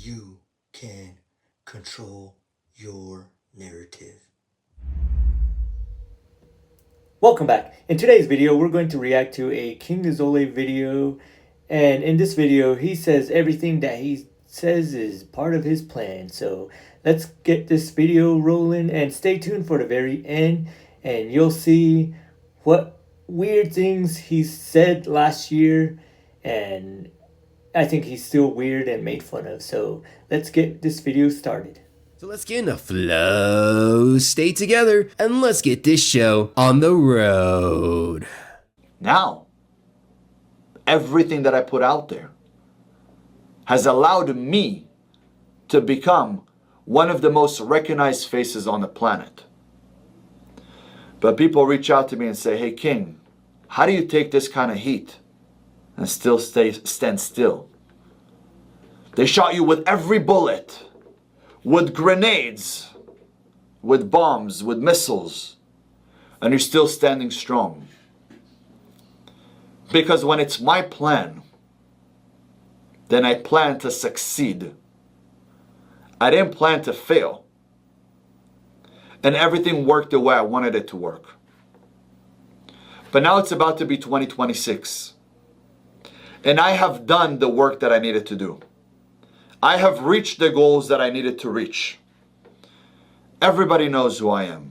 you can control your narrative. Welcome back. In today's video, we're going to react to a KingAzoulay video. And in this video, he says everything that he says is part of his plan. So let's get this video rolling and stay tuned for the very end. And you'll see what weird things he said last year. And I think he's still weird and made fun of. So let's get this video started. So let's get in a flow, stay together, and let's get this show on the road. Now, everything that I put out there has allowed me to become one of the most recognized faces on the planet. But people reach out to me and say, hey King, how do you take this kind of heat and still stand still? They shot you with every bullet, with grenades, with bombs, with missiles, and you're still standing strong. Because when it's my plan, then I plan to succeed. I didn't plan to fail. And everything worked the way I wanted it to work. But now it's about to be 2026. And I have done the work that I needed to do. I have reached the goals that I needed to reach. Everybody knows who I am,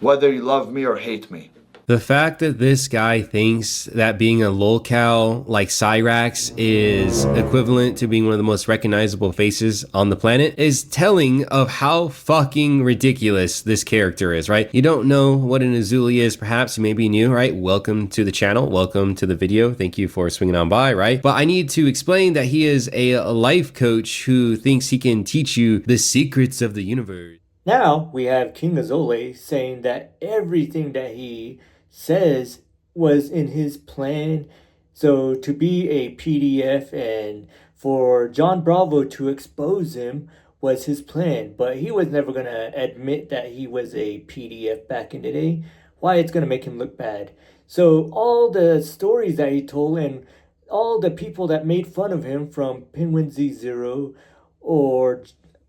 whether you love me or hate me. The fact that this guy thinks that being a lolcow like Cyrax is equivalent to being one of the most recognizable faces on the planet is telling of how fucking ridiculous this character is, right? You don't know what an Azoulay is, perhaps you may be new, right? Welcome to the channel, welcome to the video. Thank you for swinging on by, right? But I need to explain that he is a life coach who thinks he can teach you the secrets of the universe. Now we have KingAzoulay saying that everything that he says was in his plan. So to be a PDF and for John Bravo to expose him was his plan. But he was never going to admit that he was a PDF back in the day. Why? It's going to make him look bad. So all the stories that he told and all the people that made fun of him, from Penguin Z0 or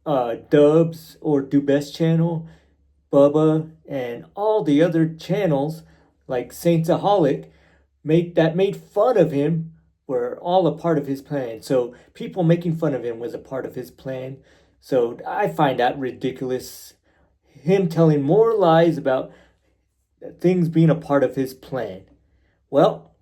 Dubs or Do Best channel, Bubba, and all the other channels like Saintsaholic made fun of him were all a part of his plan. So people making fun of him was a part of his plan. So I find that ridiculous. Him telling more lies about things being a part of his plan. Well,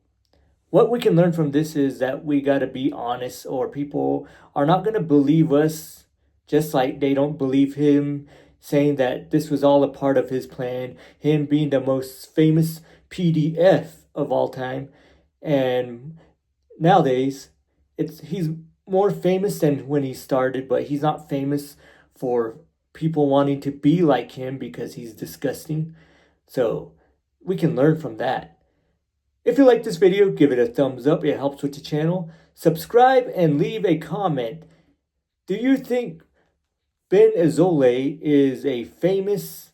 what we can learn from this is that we got to be honest, or people are not going to believe us, just like they don't believe him saying that this was all a part of his plan, him being the most famous PDF of all time. And nowadays, he's more famous than when he started, but he's not famous for people wanting to be like him because he's disgusting. So we can learn from that. If you like this video, give it a thumbs up. It helps with the channel. Subscribe and leave a comment. Do you think Ben Azoulay is a famous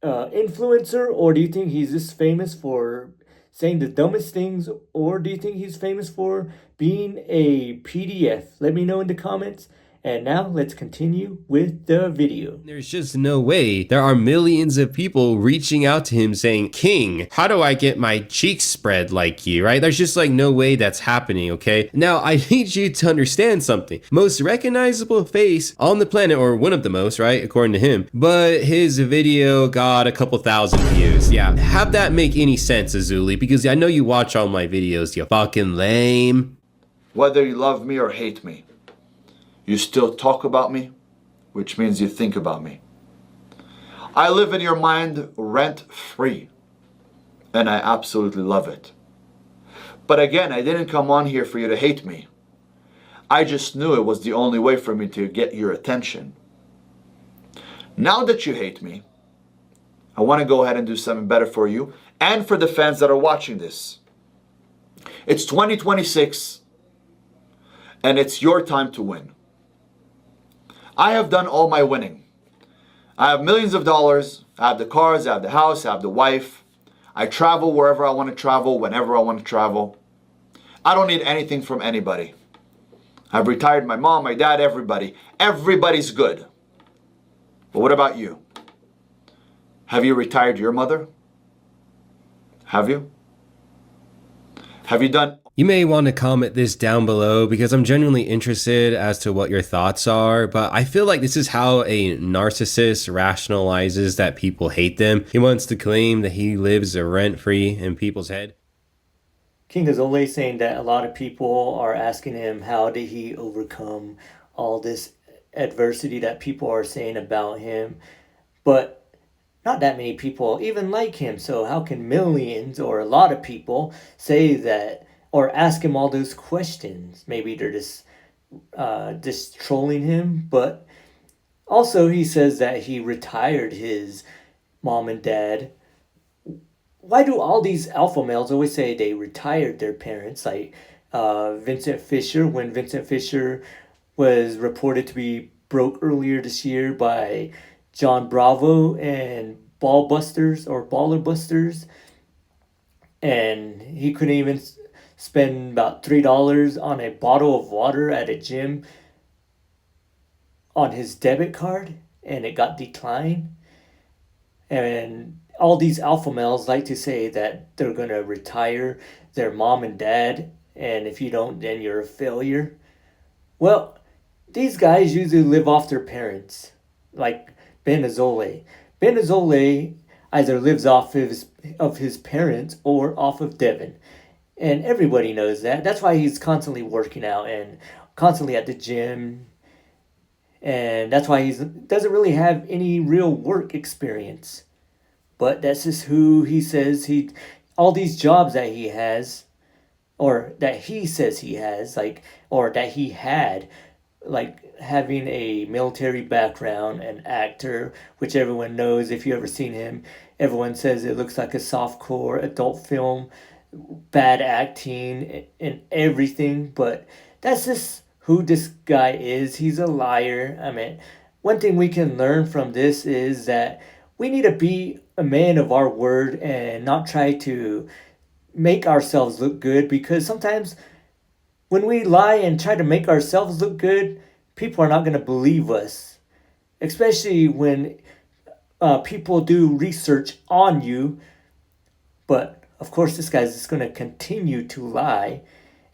influencer, or do you think he's just famous for saying the dumbest things, or do you think he's famous for being a PDF? Let me know in the comments. And now let's continue with the video. There's just no way. There are millions of people reaching out to him saying, King, how do I get my cheeks spread like you, right? There's just like no way that's happening, okay? Now, I need you to understand something. Most recognizable face on the planet, or one of the most, right? According to him. But his video got a couple thousand views. Yeah, have that make any sense, Azoulay? Because I know you watch all my videos, you fucking lame. Whether you love me or hate me, you still talk about me, which means you think about me. I live in your mind rent-free, and I absolutely love it. But again, I didn't come on here for you to hate me. I just knew it was the only way for me to get your attention. Now that you hate me, I want to go ahead and do something better for you and for the fans that are watching this. It's 2026, and it's your time to win. I have done all my winning. I have millions of dollars. I have the cars, I have the house, I have the wife. I travel wherever I want to travel, whenever I want to travel. I don't need anything from anybody. I've retired my mom, my dad, everybody. Everybody's good. But what about you? Have you retired your mother? Have you? Have you done... You may want to comment this down below because I'm genuinely interested as to what your thoughts are, but I feel like this is how a narcissist rationalizes that people hate them. He wants to claim that he lives rent-free in people's head. KingAzoulay saying that a lot of people are asking him how did he overcome all this adversity that people are saying about him, but not that many people even like him. So how can millions or a lot of people say that or ask him all those questions? Maybe they're just trolling him. But also he says that he retired his mom and dad. Why do all these alpha males always say they retired their parents? Like Vincent Fisher, when Vincent Fisher was reported to be broke earlier this year by John Bravo and Baller Busters, and he couldn't even spend about $3 on a bottle of water at a gym on his debit card, and it got declined. And all these alpha males like to say that they're going to retire their mom and dad, and if you don't, then you're a failure. Well, these guys usually live off their parents, like KingAzoulay. KingAzoulay either lives off of his parents or off of Devin. And everybody knows that. That's why he's constantly working out and constantly at the gym. And that's why he doesn't really have any real work experience. But that's just who he says all these jobs that he has, or that he says he has, like, or that he had, like having a military background, an actor, which everyone knows if you ever seen him. Everyone says it looks like a softcore adult film, bad acting and everything. But that's just who this guy is. He's a liar. I mean, one thing we can learn from this is that we need to be a man of our word and not try to make ourselves look good, because sometimes when we lie and try to make ourselves look good, people are not going to believe us, especially when people do research on you. But of course, this guy's just going to continue to lie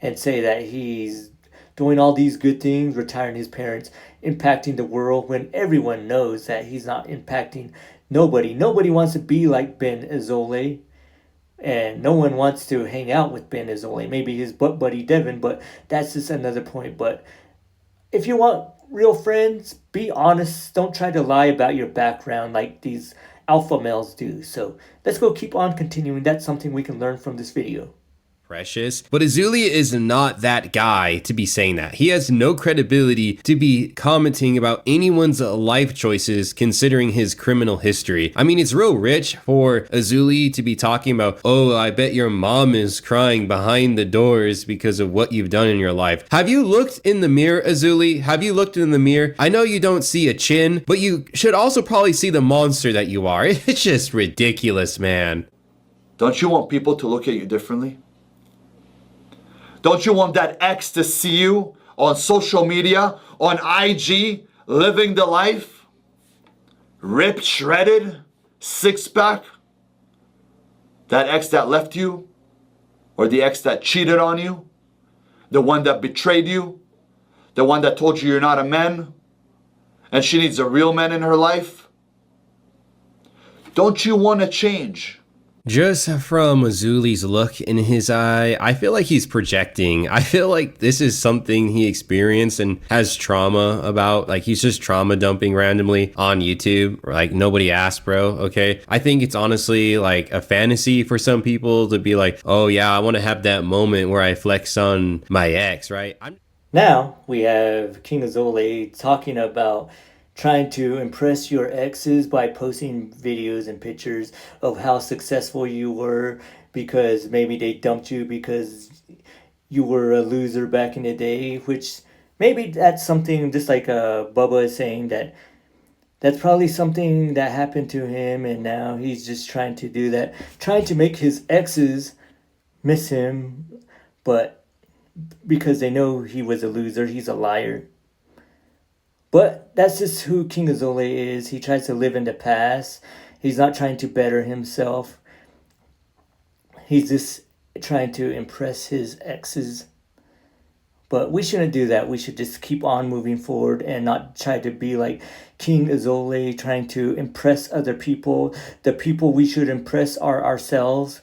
and say that he's doing all these good things, retiring his parents, impacting the world, when everyone knows that he's not impacting nobody. Nobody wants to be like KingAzoulay, and no one wants to hang out with KingAzoulay. Maybe his butt buddy Devin, but that's just another point. But if you want real friends, be honest. Don't try to lie about your background like these alpha males do. So let's go keep on continuing. That's something we can learn from this video. Precious. But Azoulay is not that guy to be saying that. He has no credibility to be commenting about anyone's life choices considering his criminal history. I mean, it's real rich for Azoulay to be talking about, oh, I bet your mom is crying behind the doors because of what you've done in your life. Have you looked in the mirror, Azoulay? Have you looked in the mirror? I know you don't see a chin, but you should also probably see the monster that you are. It's just ridiculous, man. Don't you want people to look at you differently? Don't you want that ex to see you on social media, on IG, living the life? Ripped, shredded, six-pack? That ex that left you? Or the ex that cheated on you? The one that betrayed you? The one that told you you're not a man? And she needs a real man in her life? Don't you want to change? Just from Azoulay's look in his eye, I feel like he's projecting. I feel like this is something he experienced and has trauma about. Like, he's just trauma dumping randomly on YouTube. Like, nobody asked, bro, okay? I think it's honestly like a fantasy for some people to be like, oh yeah, I want to have that moment where I flex on my ex, right? Now we have KingAzoulay talking about trying to impress your exes by posting videos and pictures of how successful you were, because maybe they dumped you because you were a loser back in the day, which maybe that's something just like Bubba is saying, that's probably something that happened to him, and now he's just trying to do that, trying to make his exes miss him. But because they know he was a loser, he's a liar. But that's just who KingAzoulay is. He tries to live in the past. He's not trying to better himself. He's just trying to impress his exes. But we shouldn't do that. We should just keep on moving forward and not try to be like KingAzoulay, trying to impress other people. The people we should impress are ourselves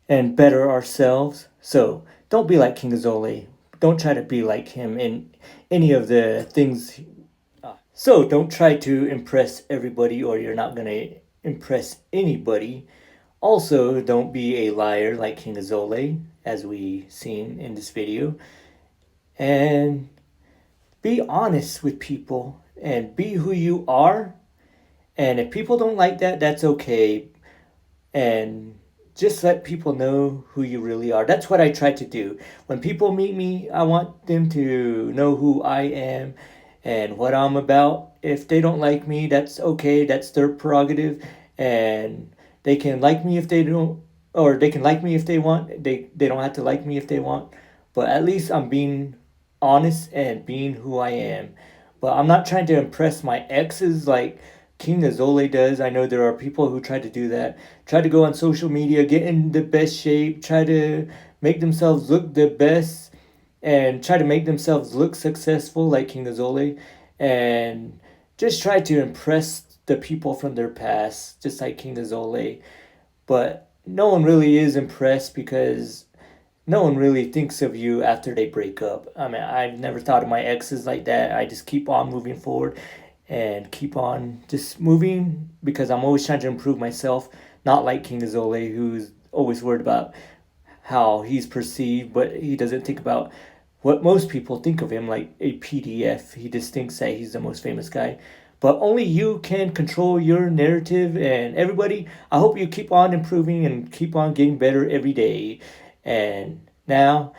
and better ourselves. So don't be like KingAzoulay. Don't try to be like him in any of the things. So don't try to impress everybody, or you're not going to impress anybody. Also, don't be a liar like KingAzoulay, as we seen in this video. And be honest with people and be who you are. And if people don't like that, that's okay. And just let people know who you really are. That's what I try to do. When people meet me, I want them to know who I am and what I'm about. If they don't like me, that's okay. That's their prerogative. And they can like me if they don't, or they can like me if they want. They don't have to like me if they want. But at least I'm being honest and being who I am. But I'm not trying to impress my exes like KingAzoulay does. I know there are people who try to do that. Try to go on social media, get in the best shape, try to make themselves look the best, and try to make themselves look successful like KingAzoulay, and just try to impress the people from their past, just like KingAzoulay. But no one really is impressed because no one really thinks of you after they break up. I mean, I've never thought of my exes like that. I just keep on moving forward and keep on just moving because I'm always trying to improve myself, not like KingAzoulay, who's always worried about how he's perceived, but he doesn't think about what most people think of him, like a PDF. He just thinks that he's the most famous guy. But only you can control your narrative, and everybody, I hope you keep on improving and keep on getting better every day. And now,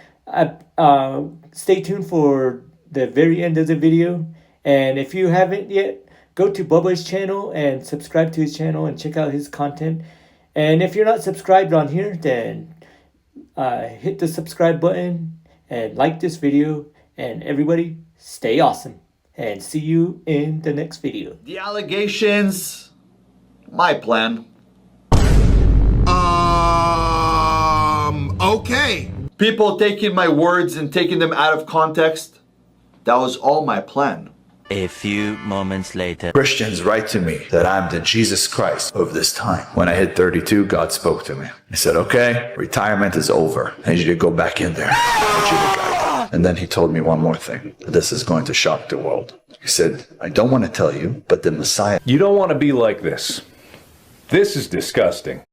stay tuned for the very end of the video. And if you haven't yet, go to Bubba's channel and subscribe to his channel and check out his content. And if you're not subscribed on here, then hit the subscribe button and like this video. And everybody, stay awesome. And see you in the next video. The allegations, my plan. Okay. People taking my words and taking them out of context, that was all my plan. A few moments later. Christians write to me that I'm the Jesus Christ of this time. When I hit 32, God spoke to me. He said, okay, retirement is over. I need you to go back in there. I want you to guide. And then he told me one more thing. This is going to shock the world. He said, I don't want to tell you, but the Messiah. You don't want to be like this. This is disgusting.